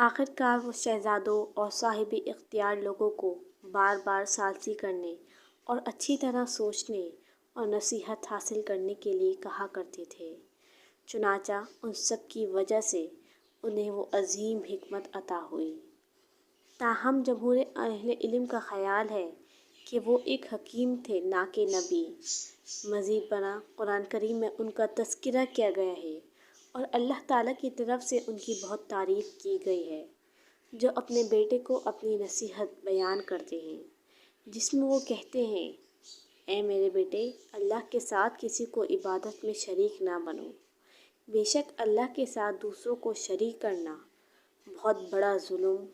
آخر کار وہ شہزادوں اور صاحب اختیار لوگوں کو بار بار ثالثی کرنے اور اچھی طرح سوچنے اور نصیحت حاصل کرنے کے لیے کہا کرتے تھے۔ چنانچہ ان سب کی وجہ سے انہیں وہ عظیم حکمت عطا ہوئی۔ تاہم جمہور اہل علم کا خیال ہے کہ وہ ایک حکیم تھے نہ کہ نبی۔ مزید برآں قرآن کریم میں ان کا تذکرہ کیا گیا ہے اور اللہ تعالیٰ کی طرف سے ان کی بہت تعریف کی گئی ہے، جو اپنے بیٹے کو اپنی نصیحت بیان کرتے ہیں، جس میں وہ کہتے ہیں: اے میرے بیٹے، اللہ کے ساتھ کسی کو عبادت میں شریک نہ بنو۔ بے شک اللہ کے ساتھ دوسروں کو شریک کرنا بہت بڑا ظلم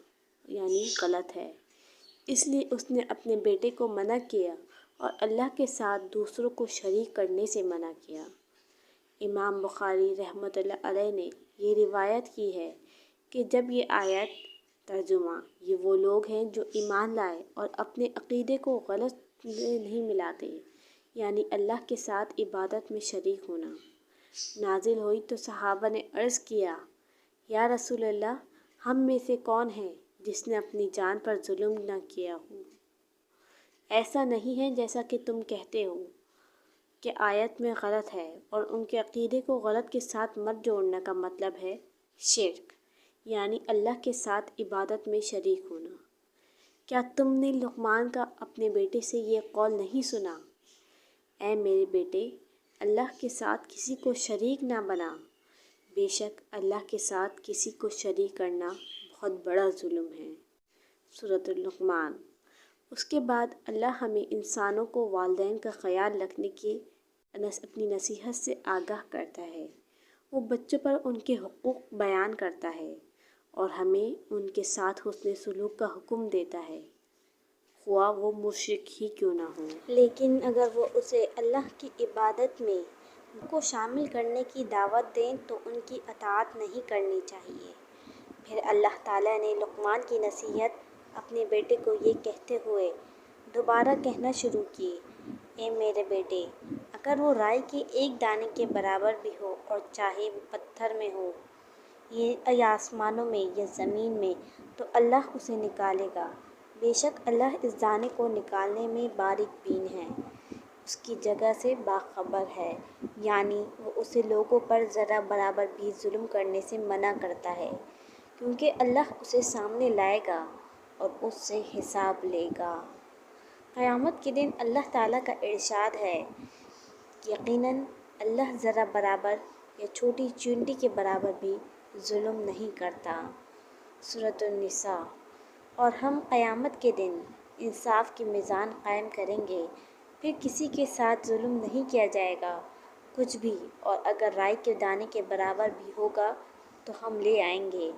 یعنی غلط ہے۔ اس لیے اس نے اپنے بیٹے کو منع کیا اور اللہ کے ساتھ دوسروں کو شریک کرنے سے منع کیا۔ امام بخاری رحمۃ اللہ علیہ نے یہ روایت کی ہے کہ جب یہ آیت ترجمہ: یہ وہ لوگ ہیں جو ایمان لائے اور اپنے عقیدے کو غلط نہیں ملاتے، یعنی اللہ کے ساتھ عبادت میں شریک ہونا، نازل ہوئی تو صحابہ نے عرض کیا: یا رسول اللہ، ہم میں سے کون ہے جس نے اپنی جان پر ظلم نہ کیا ہو؟ ایسا نہیں ہے جیسا کہ تم کہتے ہو کہ آیت میں غلط ہے، اور ان کے عقیدے کو غلط کے ساتھ مت جوڑنا کا مطلب ہے شرک، یعنی اللہ کے ساتھ عبادت میں شریک ہونا۔ کیا تم نے لقمان کا اپنے بیٹے سے یہ قول نہیں سنا: اے میرے بیٹے، اللہ کے ساتھ کسی کو شریک نہ بنا، بے شک اللہ کے ساتھ کسی کو شریک کرنا بہت بڑا ظلم ہے۔ سورۃ لقمان۔ اس کے بعد اللہ ہمیں انسانوں کو والدین کا خیال رکھنے کی اپنی نصیحت سے آگاہ کرتا ہے۔ وہ بچوں پر ان کے حقوق بیان کرتا ہے اور ہمیں ان کے ساتھ حسن سلوک کا حکم دیتا ہے، خواہ وہ مشرک ہی کیوں نہ ہوں۔ لیکن اگر وہ اسے اللہ کی عبادت میں کو شامل کرنے کی دعوت دیں تو ان کی اطاعت نہیں کرنی چاہیے۔ پھر اللہ تعالیٰ نے لقمان کی نصیحت اپنے بیٹے کو یہ کہتے ہوئے دوبارہ کہنا شروع کی: اے میرے بیٹے، اگر وہ رائی کے ایک دانے کے برابر بھی ہو اور چاہے وہ پتھر میں ہو یا آسمانوں میں یا زمین میں، تو اللہ اسے نکالے گا۔ بے شک اللہ اس دانے کو نکالنے میں باریک بین ہے، اس کی جگہ سے باخبر ہے، یعنی وہ اسے لوگوں پر ذرہ برابر بھی ظلم کرنے سے منع کرتا ہے، کیونکہ اللہ اسے سامنے لائے گا اور اس سے حساب لے گا۔ قیامت کے دن اللہ تعالیٰ کا ارشاد ہے کہ یقیناً اللہ ذرہ برابر یا چھوٹی چیونٹی کے برابر بھی ظلم نہیں کرتا۔ سورۃ النساء۔ اور ہم قیامت کے دن انصاف کی میزان قائم کریں گے، پھر کسی کے ساتھ ظلم نہیں کیا جائے گا کچھ بھی، اور اگر رائی کے دانے کے برابر بھی ہوگا تو ہم لے آئیں گے،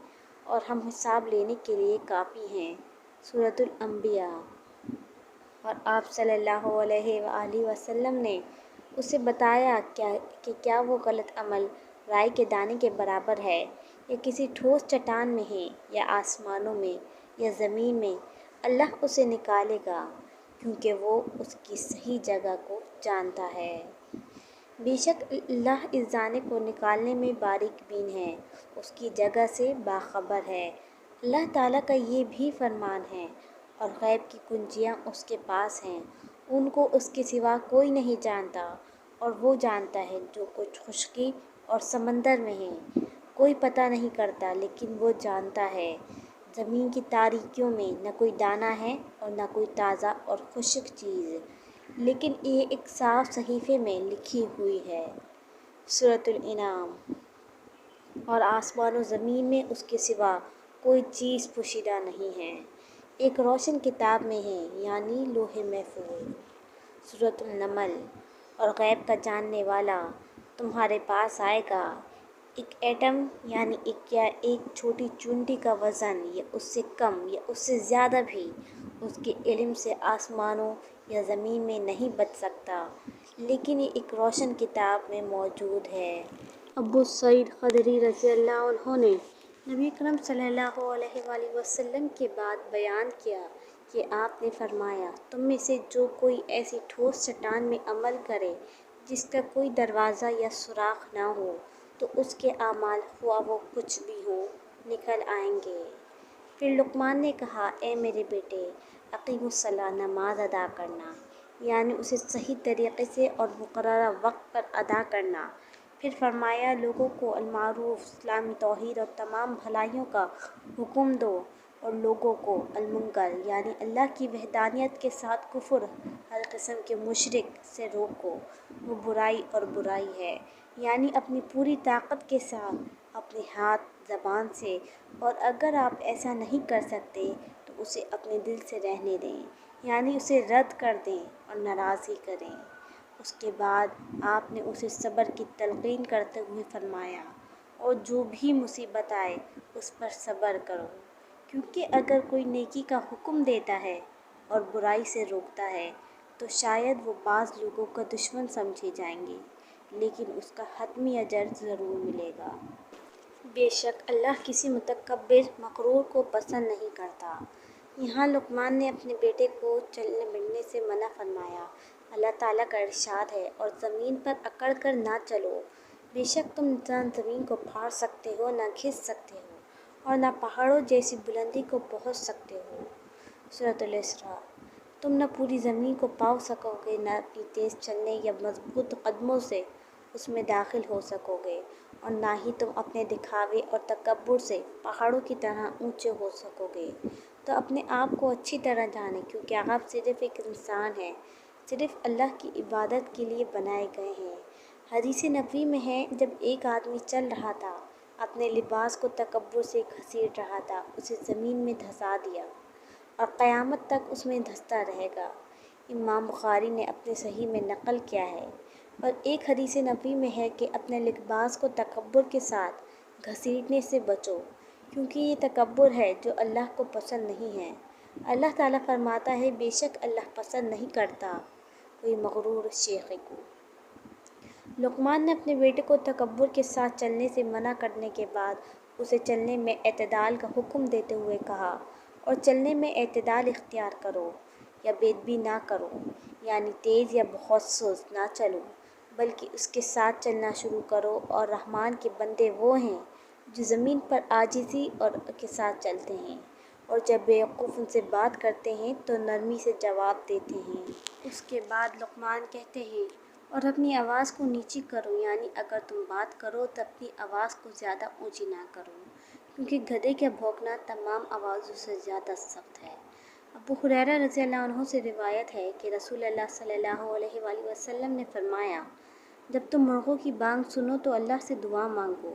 اور ہم حساب لینے کے لیے کافی ہیں۔ سورۃ الانبیاء۔ اور آپ صلی اللہ علیہ وآلہ وسلم نے اسے بتایا کہ کیا وہ غلط عمل رائی کے دانے کے برابر ہے یا کسی ٹھوس چٹان میں ہے یا آسمانوں میں یا زمین میں، اللہ اسے نکالے گا، کیونکہ وہ اس کی صحیح جگہ کو جانتا ہے۔ بے شک اللہ اس دانے کو نکالنے میں باریک بین ہے، اس کی جگہ سے باخبر ہے۔ اللہ تعالیٰ کا یہ بھی فرمان ہے: اور غیب کی کنجیاں اس کے پاس ہیں، ان کو اس کے سوا کوئی نہیں جانتا، اور وہ جانتا ہے جو کچھ خشکی اور سمندر میں ہے، کوئی پتہ نہیں کرتا لیکن وہ جانتا ہے۔ زمین کی تاریکیوں میں نہ کوئی دانہ ہے اور نہ کوئی تازہ اور خشک چیز، لیکن یہ ایک صاف صحیفے میں لکھی ہوئی ہے۔ سورۃ الانعام۔ اور آسمان و زمین میں اس کے سوا کوئی چیز پوشیدہ نہیں ہے، ایک روشن کتاب میں ہے، یعنی لوح محفوظ۔ سورۃ النمل۔ اور غیب کا جاننے والا تمہارے پاس آئے گا، ایک ایٹم یعنی ایک چھوٹی چیونٹی کا وزن یا اس سے کم یا اس سے زیادہ بھی اس کے علم سے آسمانوں یا زمین میں نہیں بچ سکتا، لیکن یہ ایک روشن کتاب میں موجود ہے۔ ابو سعید خدری رضی اللہ عنہ نے نبی اکرم صلی اللہ علیہ وآلہ وسلم کے بعد بیان کیا کہ آپ نے فرمایا: تم میں سے جو کوئی ایسی ٹھوس چٹان میں عمل کرے جس کا کوئی دروازہ یا سوراخ نہ ہو، تو اس کے اعمال خواہ وہ کچھ بھی ہوں نکل آئیں گے۔ پھر لقمان نے کہا، اے میرے بیٹے، اقیم الصلاۃ، نماز ادا کرنا، یعنی اسے صحیح طریقے سے اور مقررہ وقت پر ادا کرنا۔ پھر فرمایا، لوگوں کو المعروف، اسلامی توحید اور تمام بھلائیوں کا حکم دو، اور لوگوں کو المنکر، یعنی اللہ کی وحدانیت کے ساتھ کفر، ہر قسم کے مشرک سے روکو۔ وہ برائی اور برائی ہے، یعنی اپنی پوری طاقت کے ساتھ، اپنے ہاتھ، زبان سے، اور اگر آپ ایسا نہیں کر سکتے تو اسے اپنے دل سے رہنے دیں، یعنی اسے رد کر دیں اور ناراض ہی کریں۔ اس کے بعد آپ نے اسے صبر کی تلقین کرتے ہوئے فرمایا، اور جو بھی مصیبت آئے اس پر صبر کرو، کیونکہ اگر کوئی نیکی کا حکم دیتا ہے اور برائی سے روکتا ہے تو شاید وہ بعض لوگوں کا دشمن سمجھے جائیں گے، لیکن اس کا حتمی اجر ضرور ملے گا۔ بے شک اللہ کسی متکبر، مغرور کو پسند نہیں کرتا۔ یہاں لقمان نے اپنے بیٹے کو چلنے بلنے سے منع فرمایا۔ اللہ تعالیٰ کا ارشاد ہے، اور زمین پر اکڑ کر نہ چلو، بے شک تم نہ زمین کو پھاڑ سکتے ہو، نہ کھنچ سکتے ہو، اور نہ پہاڑوں جیسی بلندی کو پہنچ سکتے ہو۔ سورۃ الاسراء۔ تم نہ پوری زمین کو پا سکو گے، نہ اپنی تیز چلنے یا مضبوط قدموں سے اس میں داخل ہو سکو گے، اور نہ ہی تم اپنے دکھاوے اور تکبر سے پہاڑوں کی طرح اونچے ہو سکو گے۔ تو اپنے آپ کو اچھی طرح جانیں، کیونکہ آپ صرف ایک انسان ہیں، صرف اللہ کی عبادت کے لیے بنائے گئے ہیں۔ حدیث نبوی میں ہے، جب ایک آدمی چل رہا تھا، اپنے لباس کو تکبر سے گھسیٹ رہا تھا، اسے زمین میں دھسا دیا، اور قیامت تک اس میں دھستا رہے گا۔ امام بخاری نے اپنے صحیح میں نقل کیا ہے۔ اور ایک حدیث نبوی میں ہے کہ اپنے لباس کو تکبر کے ساتھ گھسیٹنے سے بچو، کیونکہ یہ تکبر ہے جو اللہ کو پسند نہیں ہے۔ اللہ تعالیٰ فرماتا ہے، بے شک اللہ پسند نہیں کرتا کوئی مغرور شیخی کو۔ لقمان نے اپنے بیٹے کو تکبر کے ساتھ چلنے سے منع کرنے کے بعد اسے چلنے میں اعتدال کا حکم دیتے ہوئے کہا، اور چلنے میں اعتدال اختیار کرو، یا بے ادبی نہ کرو، یعنی تیز یا بہت سست نہ چلو، بلکہ اس کے ساتھ چلنا شروع کرو۔ اور رحمان کے بندے وہ ہیں جو زمین پر عاجزی اور کے ساتھ چلتے ہیں، اور جب بیوقوف ان سے بات کرتے ہیں تو نرمی سے جواب دیتے ہیں۔ اس کے بعد لقمان کہتے ہیں، اور اپنی آواز کو نیچی کرو، یعنی اگر تم بات کرو تو اپنی آواز کو زیادہ اونچی نہ کرو، کیونکہ گدھے کا بھونکنا تمام آوازوں سے زیادہ سخت ہے۔ ابو ہریرہ رضی اللہ عنہ سے روایت ہے کہ رسول اللہ صلی اللہ علیہ وآلہ وسلم نے فرمایا، جب تم مرغوں کی بانگ سنو تو اللہ سے دعا مانگو،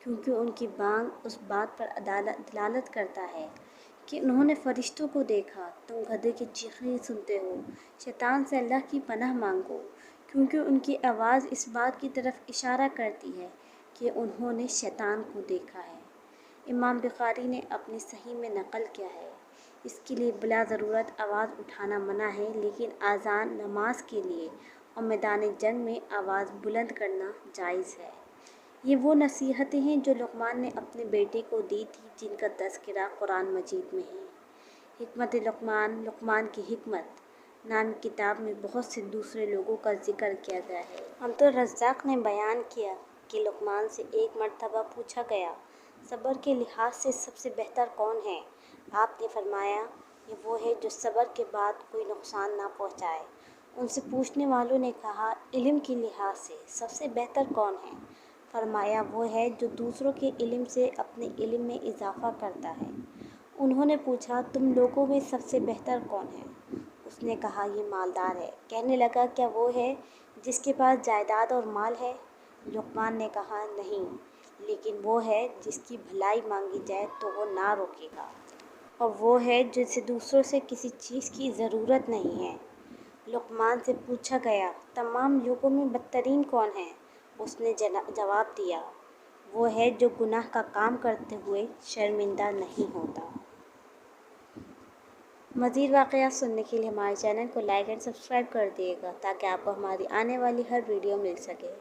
کیونکہ ان کی بانگ اس بات پر دلالت کرتا ہے کہ انہوں نے فرشتوں کو دیکھا۔ تم گدھے کی چیخیں سنتے ہو، شیطان سے اللہ کی پناہ مانگو، کیونکہ ان کی آواز اس بات کی طرف اشارہ کرتی ہے کہ انہوں نے شیطان کو دیکھا ہے۔ امام بخاری نے اپنی صحیح میں نقل کیا ہے۔ اس کے لیے بلا ضرورت آواز اٹھانا منع ہے، لیکن اذان، نماز کے لیے اور میدان جنگ میں آواز بلند کرنا جائز ہے۔ یہ وہ نصیحتیں ہیں جو لقمان نے اپنے بیٹے کو دی تھی، جن کا تذکرہ قرآن مجید میں ہے۔ حکمت لقمان، لقمان کی حکمت نام کتاب میں بہت سے دوسرے لوگوں کا ذکر کیا گیا ہے۔ عبدالرزاق نے بیان کیا کہ لقمان سے ایک مرتبہ پوچھا گیا، صبر کے لحاظ سے سب سے بہتر کون ہے؟ آپ نے فرمایا، یہ وہ ہے جو صبر کے بعد کوئی نقصان نہ پہنچائے۔ ان سے پوچھنے والوں نے کہا، علم کے لحاظ سے سب سے بہتر کون ہے؟ فرمایا، وہ ہے جو دوسروں کے علم سے اپنے علم میں اضافہ کرتا ہے۔ انہوں نے پوچھا، تم لوگوں میں سب سے بہتر کون ہے؟ اس نے کہا، یہ مالدار ہے۔ کہنے لگا، کیا وہ ہے جس کے پاس جائیداد اور مال ہے؟ لقمان نے کہا، نہیں، لیکن وہ ہے جس کی بھلائی مانگی جائے تو وہ نہ روکے گا، اور وہ ہے جسے دوسروں سے کسی چیز کی ضرورت نہیں ہے۔ لقمان سے پوچھا گیا، تمام لوگوں میں بدترین کون ہے؟ اس نے جواب دیا، وہ ہے جو گناہ کا کام کرتے ہوئے شرمندہ نہیں ہوتا۔ مزید واقعات سننے کے لیے ہمارے چینل کو لائک اینڈ سبسکرائب کر دیجیے گا، تاکہ آپ کو ہماری آنے والی ہر ویڈیو مل سکے۔